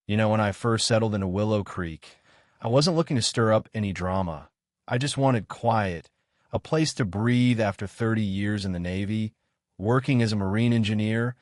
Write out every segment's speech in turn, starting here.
When I first settled into Willow Creek, I wasn't looking to stir up any drama. I just wanted quiet, a place to breathe after 30 years in the Navy, working as a marine engineer,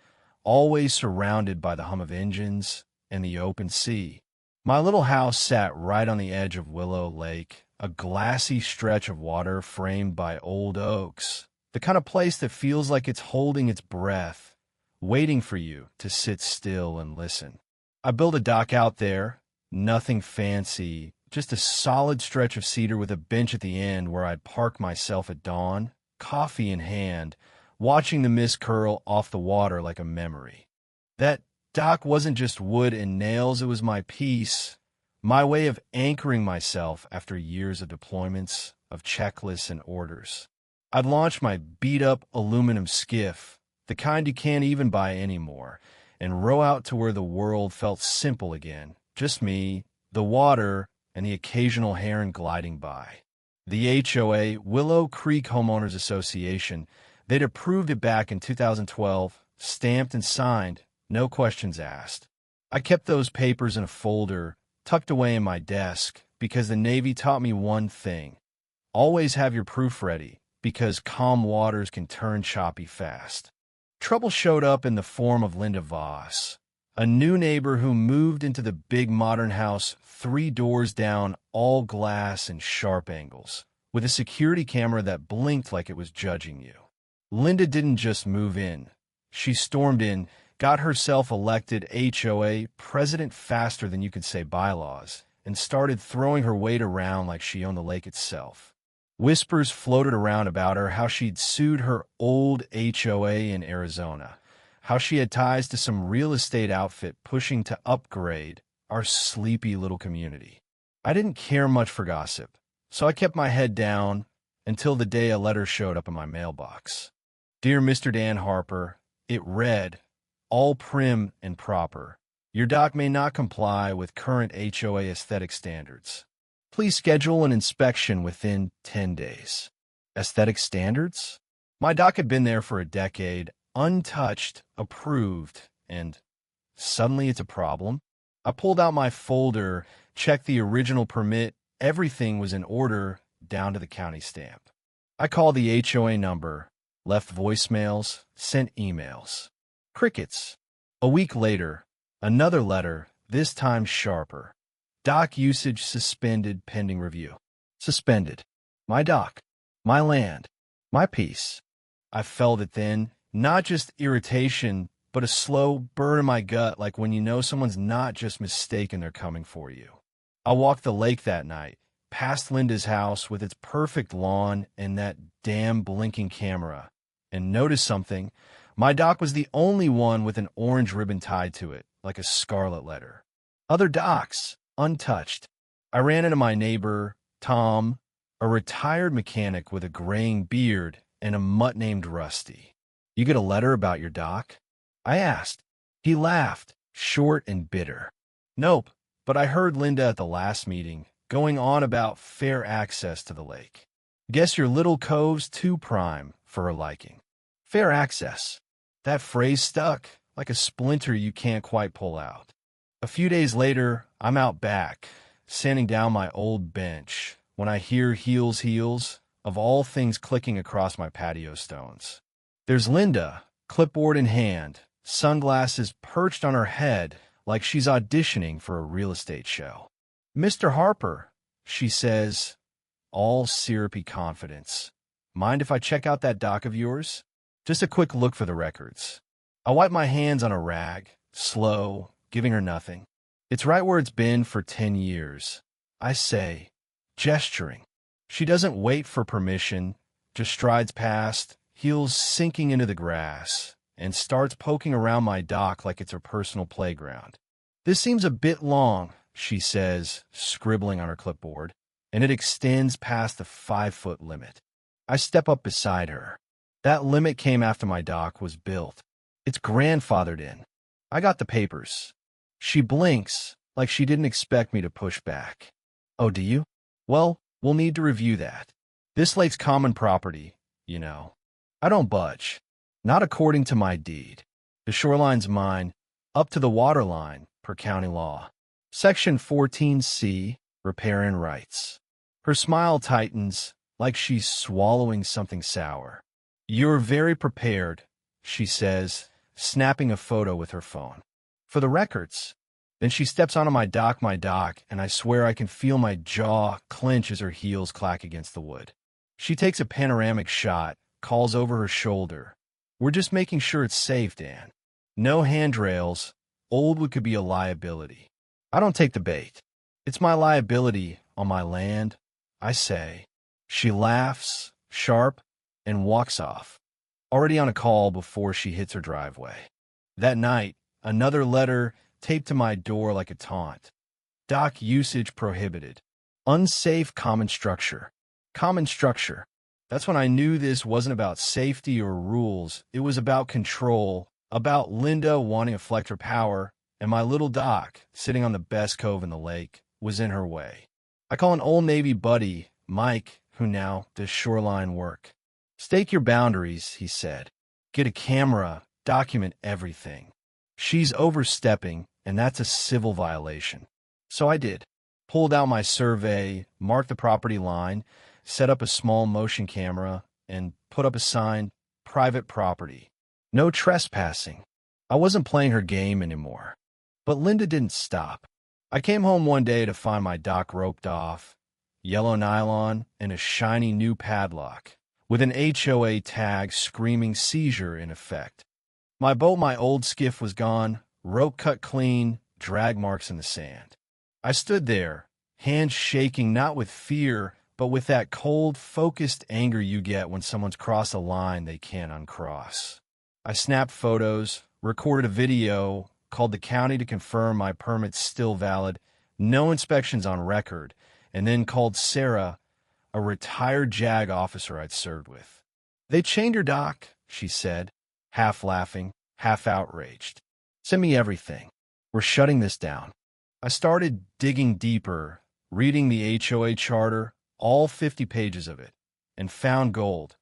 always surrounded by the hum of engines and the open sea. My little house sat right on the edge of Willow Lake, a glassy stretch of water framed by old oaks, the kind of place that feels like it's holding its breath, waiting for you to sit still and listen. I built a dock out there, nothing fancy, just a solid stretch of cedar with a bench at the end where I'd park myself at dawn, coffee in hand, watching the mist curl off the water like a memory. That dock wasn't just wood and nails, it was my peace, my way of anchoring myself after years of deployments, of checklists and orders. I'd launch my beat-up aluminum skiff, the kind you can't even buy anymore, and row out to where the world felt simple again, just me, the water, and the occasional heron gliding by. The HOA, Willow Creek Homeowners Association, they'd approved it back in 2012, stamped and signed, no questions asked. I kept those papers in a folder, tucked away in my desk, because the Navy taught me one thing. Always have your proof ready, because calm waters can turn choppy fast. Trouble showed up in the form of Linda Voss, a new neighbor who moved into the big modern house 3 doors down, all glass and sharp angles, with a security camera that blinked like it was judging you. Linda didn't just move in. She stormed in, got herself elected HOA president faster than you could say bylaws, and started throwing her weight around like she owned the lake itself. Whispers floated around about her, how she'd sued her old HOA in Arizona, how she had ties to some real estate outfit pushing to upgrade our sleepy little community. I didn't care much for gossip, so I kept my head down until the day a letter showed up in my mailbox. Dear Mr. Dan Harper, it read, all prim and proper. Your dock may not comply with current HOA aesthetic standards. Please schedule an inspection within 10 days. Aesthetic standards? My dock had been there for a decade, untouched, approved, and suddenly it's a problem. I pulled out my folder, checked the original permit, everything was in order down to the county stamp. I called the HOA number, left voicemails, sent emails. Crickets. A week later, another letter, this time sharper. Dock usage suspended pending review. Suspended. My dock. My land. My peace. I felt it then, not just irritation, but a slow burn in my gut like when you know someone's not just mistaken they're coming for you. I walked the lake that night, past Linda's house with its perfect lawn and that damn blinking camera, and noticed something. My dock was the only one with an orange ribbon tied to it, like a scarlet letter. Other docks, untouched. I ran into my neighbor, Tom, a retired mechanic with a graying beard and a mutt named Rusty. You get a letter about your dock? I asked. He laughed, short and bitter. Nope, but I heard Linda at the last meeting, going on about fair access to the lake. Guess your little cove's too prime for her liking. Fair access. That phrase stuck, like a splinter you can't quite pull out. A few days later, I'm out back, sanding down my old bench, when I hear heels, heels, of all things clicking across my patio stones. There's Linda, clipboard in hand, sunglasses perched on her head like she's auditioning for a real estate show. Mr. Harper, she says, all syrupy confidence. Mind if I check out that dock of yours? Just a quick look for the records. I wipe my hands on a rag, slow, giving her nothing. It's right where it's been for 10 years. I say, gesturing. She doesn't wait for permission, just strides past, heels sinking into the grass, and starts poking around my dock like it's her personal playground. This seems a bit long, she says, scribbling on her clipboard, and it extends past the 5-foot limit. I step up beside her. That limit came after my dock was built. It's grandfathered in. I got the papers. She blinks, like she didn't expect me to push back. Oh, do you? Well, we'll need to review that. This lake's common property, you know. I don't budge. Not according to my deed. The shoreline's mine, up to the water line, per county law. Section 14C, riparian rights. Her smile tightens, like she's swallowing something sour. "You're very prepared," she says, snapping a photo with her phone. "For the records." Then she steps onto my dock, and I swear I can feel my jaw clench as her heels clack against the wood. She takes a panoramic shot, calls over her shoulder. "We're just making sure it's safe, Dan. No handrails. Old wood could be a liability." I don't take the bait. "It's my liability on my land," I say. She laughs, sharp, and walks off, already on a call before she hits her driveway. That night, another letter taped to my door like a taunt. "Dock usage prohibited. Unsafe common structure." Common structure. That's when I knew this wasn't about safety or rules. It was about control, about Linda wanting to flex her power, and my little dock, sitting on the best cove in the lake, was in her way. I call an old Navy buddy, Mike, who now does shoreline work. "Stake your boundaries," he said. "Get a camera, document everything. She's overstepping, and that's a civil violation." So I did. Pulled out my survey, marked the property line, set up a small motion camera, and put up a sign, "Private property. No trespassing." I wasn't playing her game anymore. But Linda didn't stop. I came home one day to find my dock roped off, yellow nylon, and a shiny new padlock, with an HOA tag screaming seizure in effect. My boat, my old skiff, was gone, rope cut clean, drag marks in the sand. I stood there, hands shaking not with fear, but with that cold, focused anger you get when someone's crossed a line they can't uncross. I snapped photos, recorded a video, called the county to confirm my permit's still valid, no inspections on record, and then called Sarah, a retired JAG officer I'd served with. "They chained your dock," she said, half laughing, half outraged. "Send me everything. We're shutting this down." I started digging deeper, reading the HOA charter, all 50 pages of it, and found gold.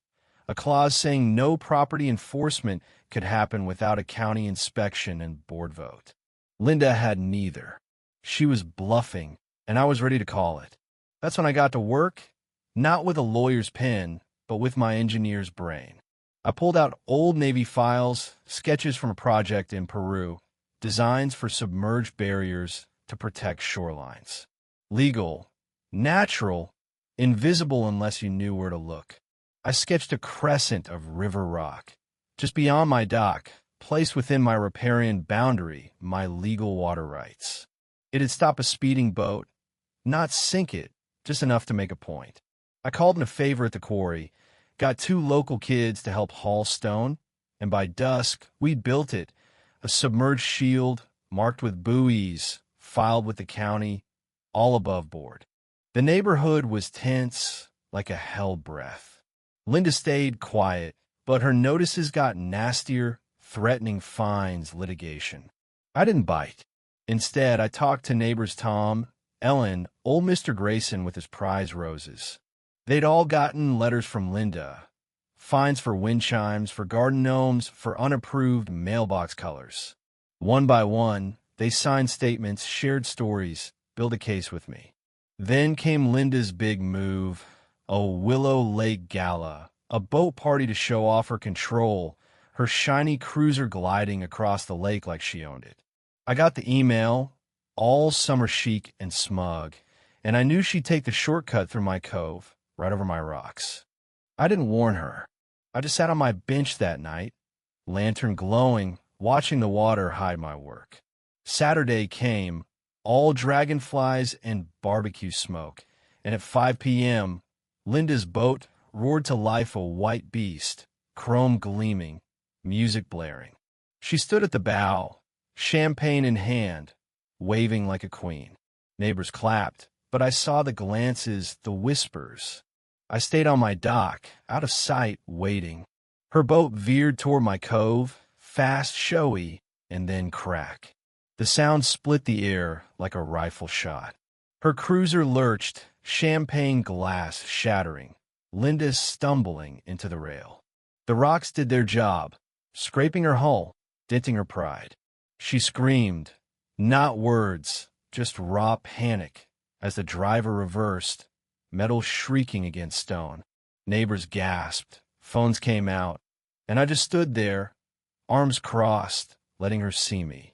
A clause saying no property enforcement could happen without a county inspection and board vote. Linda had neither. She was bluffing, and I was ready to call it. That's when I got to work, not with a lawyer's pen, but with my engineer's brain. I pulled out old Navy files, sketches from a project in Peru, designs for submerged barriers to protect shorelines. Legal, natural, invisible unless you knew where to look. I sketched a crescent of river rock. Just beyond my dock, placed within my riparian boundary, my legal water rights. It'd stop a speeding boat, not sink it, just enough to make a point. I called in a favor at the quarry, got 2 local kids to help haul stone, and by dusk, we'd built it, a submerged shield, marked with buoys, filed with the county, all above board. The neighborhood was tense, like a hell breath. Linda stayed quiet, but her notices got nastier, threatening fines, litigation. I didn't bite. Instead, I talked to neighbors Tom, Ellen, old Mr. Grayson with his prize roses. They'd all gotten letters from Linda. Fines for wind chimes, for garden gnomes, for unapproved mailbox colors. One by one, they signed statements, shared stories, built a case with me. Then came Linda's big move, a Willow Lake Gala, a boat party to show off her control, her shiny cruiser gliding across the lake like she owned it. I got the email, all summer chic and smug, and I knew she'd take the shortcut through my cove, right over my rocks. I didn't warn her. I just sat on my bench that night, lantern glowing, watching the water hide my work. Saturday came, all dragonflies and barbecue smoke, and at 5 p.m., Linda's boat roared to life, a white beast, chrome gleaming, music blaring. She stood at the bow, champagne in hand, waving like a queen. Neighbors clapped, but I saw the glances, the whispers. I stayed on my dock, out of sight, waiting. Her boat veered toward my cove, fast, showy, and then crack. The sound split the air like a rifle shot. Her cruiser lurched, champagne glass shattering, Linda stumbling into the rail. The rocks did their job, scraping her hull, denting her pride. She screamed, Not words, just raw panic as the driver reversed, metal shrieking against stone. Neighbors gasped, phones came out, and I just stood there, arms crossed, letting her see me.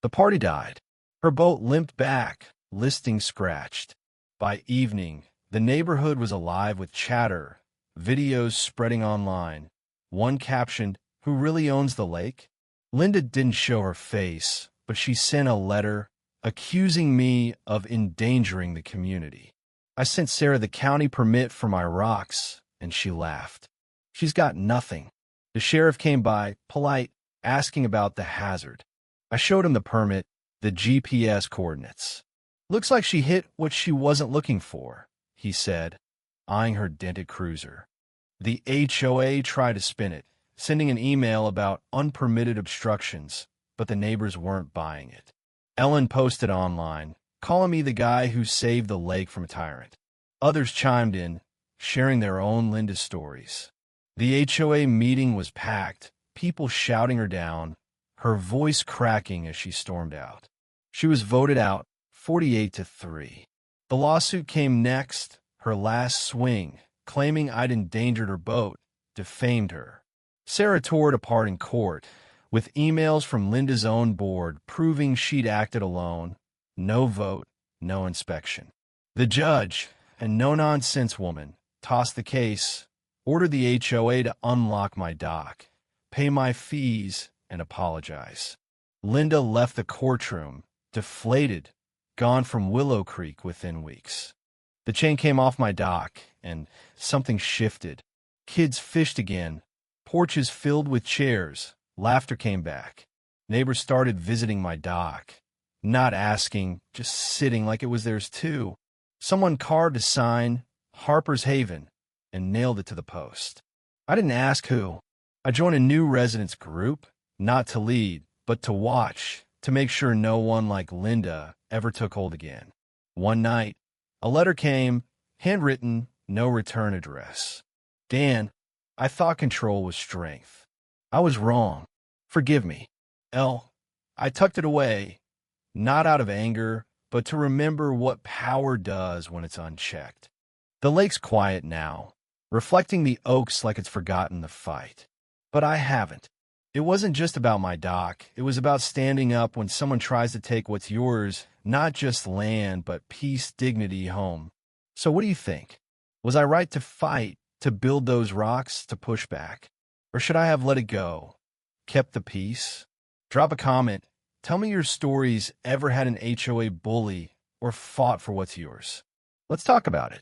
The party died. Her boat limped back, listing scratched. By evening, the neighborhood was alive with chatter, videos spreading online. One captioned, "Who really owns the lake?" Linda didn't show her face, but she sent a letter accusing me of endangering the community. I sent Sarah the county permit for my rocks, and she laughed. She's got nothing. The sheriff came by, polite, asking about the hazard. I showed him the permit, the GPS coordinates. "Looks like she hit what she wasn't looking for," he said, eyeing her dented cruiser. The HOA tried to spin it, sending an email about unpermitted obstructions, but the neighbors weren't buying it. Ellen posted online, calling me the guy who saved the lake from a tyrant. Others chimed in, sharing their own Linda stories. The HOA meeting was packed, people shouting her down, her voice cracking as she stormed out. She was voted out 48-3. The lawsuit came next, her last swing, claiming I'd endangered her boat, defamed her. Sarah tore it apart in court, with emails from Linda's own board proving she'd acted alone. No vote, no inspection. The judge, a no-nonsense woman, tossed the case, ordered the HOA to unlock my dock, pay my fees, and apologize. Linda left the courtroom, deflated, gone from Willow Creek within weeks. The chain came off my dock, and something shifted. Kids fished again, porches filled with chairs, laughter came back. Neighbors started visiting my dock, not asking, just sitting like it was theirs too. Someone carved a sign, Harper's Haven, and nailed it to the post. I didn't ask who. I joined a new residents group, not to lead, but to watch, to make sure no one like Linda ever took hold again. One night, a letter came, handwritten, no return address. "Dan, I thought control was strength. I was wrong. Forgive me. I tucked it away, not out of anger, but to remember what power does when it's unchecked. The lake's quiet now, reflecting the oaks like it's forgotten the fight. But I haven't. It wasn't just about my dock. It was about standing up when someone tries to take what's yours, not just land, but peace, dignity, home. So what do you think? Was I right to fight, to build those rocks, to push back? Or should I have let it go? Kept the peace? Drop a comment. Tell me your stories ever had an HOA bully or fought for what's yours. Let's talk about it.